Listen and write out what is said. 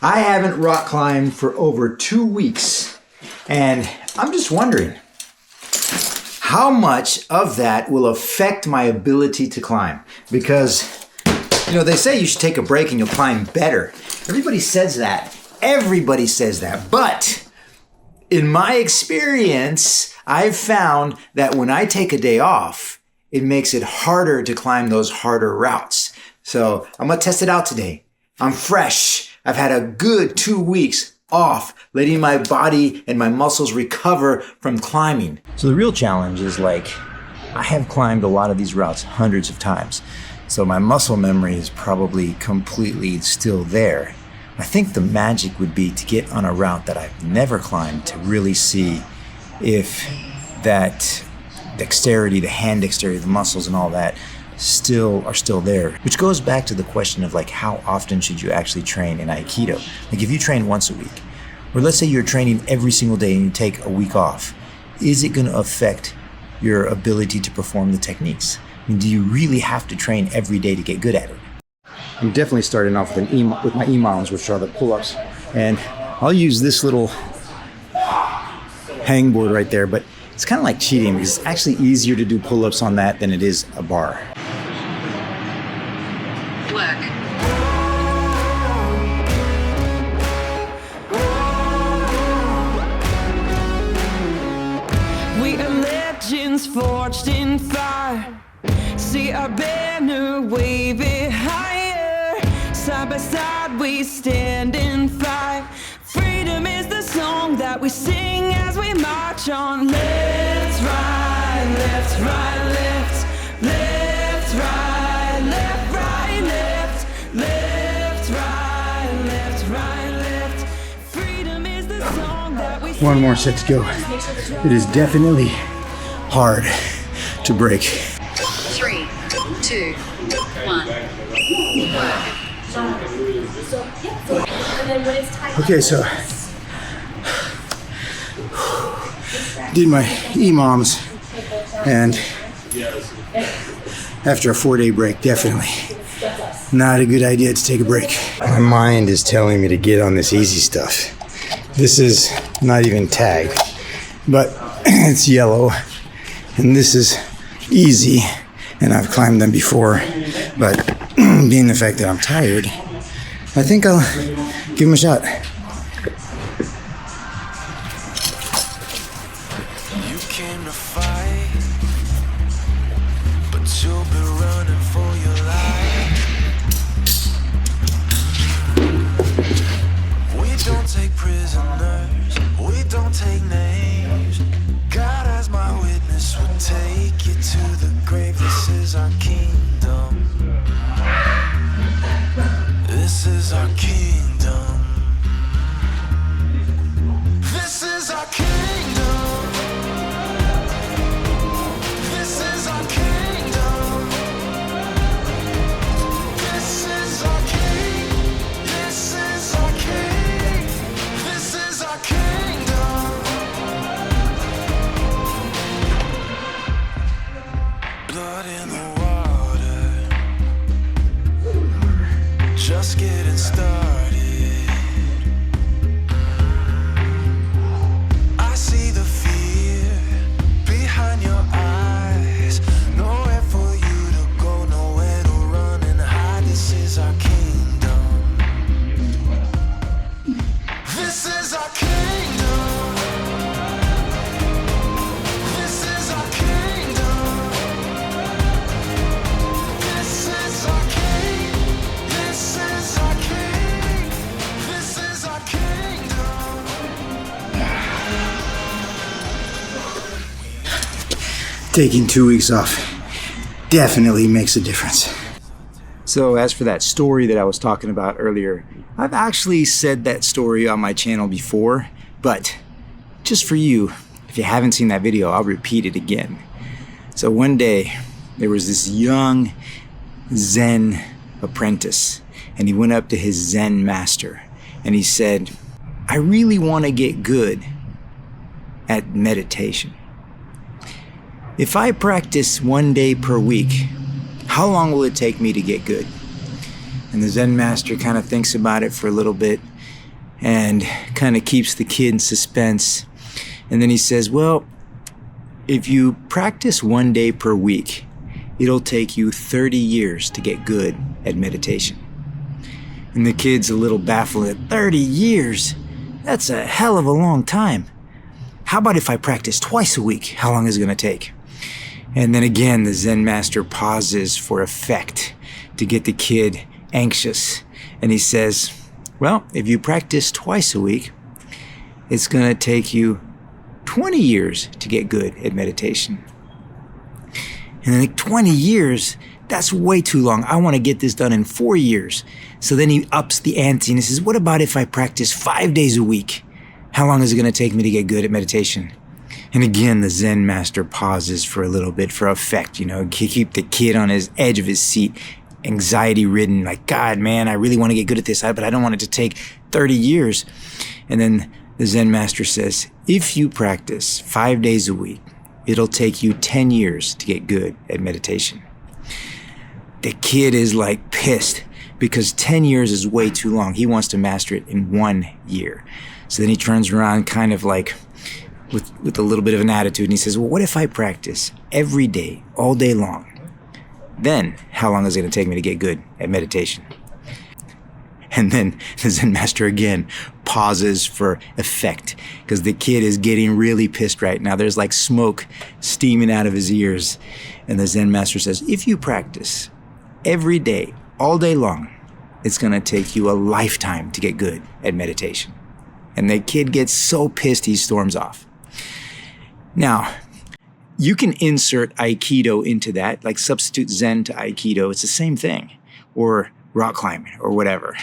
I haven't rock climbed for over 2 weeks, and I'm just wondering how much of that will affect my ability to climb. Because, you know, they say you should take a break and you'll climb better. Everybody says that. Everybody says that. But in my experience, I've found that when I take a day off, it makes it harder to climb those harder routes. So I'm gonna test it out today. I'm fresh. I've had a good 2 weeks off, letting my body and my muscles recover from climbing. So the real challenge is, like, I have climbed a lot of these routes hundreds of times. So my muscle memory is probably completely still there. I think the magic would be to get on a route that I've never climbed to really see if that dexterity, the hand dexterity, the muscles and all that are still there. Which goes back to the question of, like, how often should you actually train in Aikido? Like, if you train once a week, or let's say you're training every single day and you take a week off, is it gonna affect your ability to perform the techniques? I mean, do you really have to train every day to get good at it? I'm definitely starting off with my EMOMs, which are the pull-ups. And I'll use this little hangboard right there, but it's kind of like cheating because it's actually easier to do pull-ups on that than it is a bar. Work. We are legends forged in fire. See our banner waving higher. Side by side we stand and fight. Freedom is the song that we sing as we march on. Left, right, left, right, left. Left, right, left, right, left. Left, right, left, right, left. Freedom is the song that we sing. One more set to go. It is definitely hard to break. 3, 2, 1. Work. Okay, so did my EMOMs, and after a 4-day break, definitely not a good idea to take a break. My mind is telling me to get on this easy stuff. This is not even tagged, but it's yellow, and this is easy, and I've climbed them before, but being the fact that I'm tired, I think I'll give them a shot. You came to fight, but you'll be running for your life. We don't take prisoners, we don't take names. God as my witness will take you to the grave. This is our kingdom. This is our kingdom. This is our kingdom. This is our kingdom. This is our king. This is our king. This is our kingdom. Blood in the water. Just getting started. I see the fear behind your eyes. Nowhere for you to go, nowhere to run and hide. This is our kingdom. This is our kingdom. This is our kingdom. This is our king. This is our king. This is our kingdom. Taking 2 weeks off definitely makes a difference. So as for that story that I was talking about earlier, I've actually said that story on my channel before, but just for you, if you haven't seen that video, I'll repeat it again. So one day, there was this young Zen apprentice, and he went up to his Zen master, and he said, I really want to get good at meditation. If I practice 1 day per week, how long will it take me to get good? And the Zen master kind of thinks about it for a little bit, and kind of keeps the kid in suspense. And then he says, well, if you practice 1 day per week, it'll take you 30 years to get good at meditation. And the kid's a little baffled at 30 years? That's a hell of a long time. How about if I practice twice a week? How long is it going to take? And then again, the Zen master pauses for effect to get the kid anxious. And he says, well, if you practice twice a week, it's going to take you 20 years to get good at meditation. And then 20 years, that's way too long. I want to get this done in 4 years. So then he ups the ante and he says, what about if I practice 5 days a week? How long is it going to take me to get good at meditation? And again, the Zen master pauses for a little bit for effect, keep the kid on his edge of his seat, anxiety ridden, like, God, man, I really want to get good at this, but I don't want it to take 30 years. And then the Zen master says, if you practice 5 days a week, it'll take you 10 years to get good at meditation. The kid is like pissed because 10 years is way too long. He wants to master it in 1 year. So then he turns around kind of like with a little bit of an attitude and he says, well, what if I practice every day, all day long? Then how long is it going to take me to get good at meditation? And then the Zen master again pauses for effect because the kid is getting really pissed right now. There's like smoke steaming out of his ears. And the Zen master says, if you practice every day, all day long, it's going to take you a lifetime to get good at meditation. And the kid gets so pissed he storms off. Now, you can insert Aikido into that, like substitute Zen to Aikido. It's the same thing. Or rock climbing or whatever.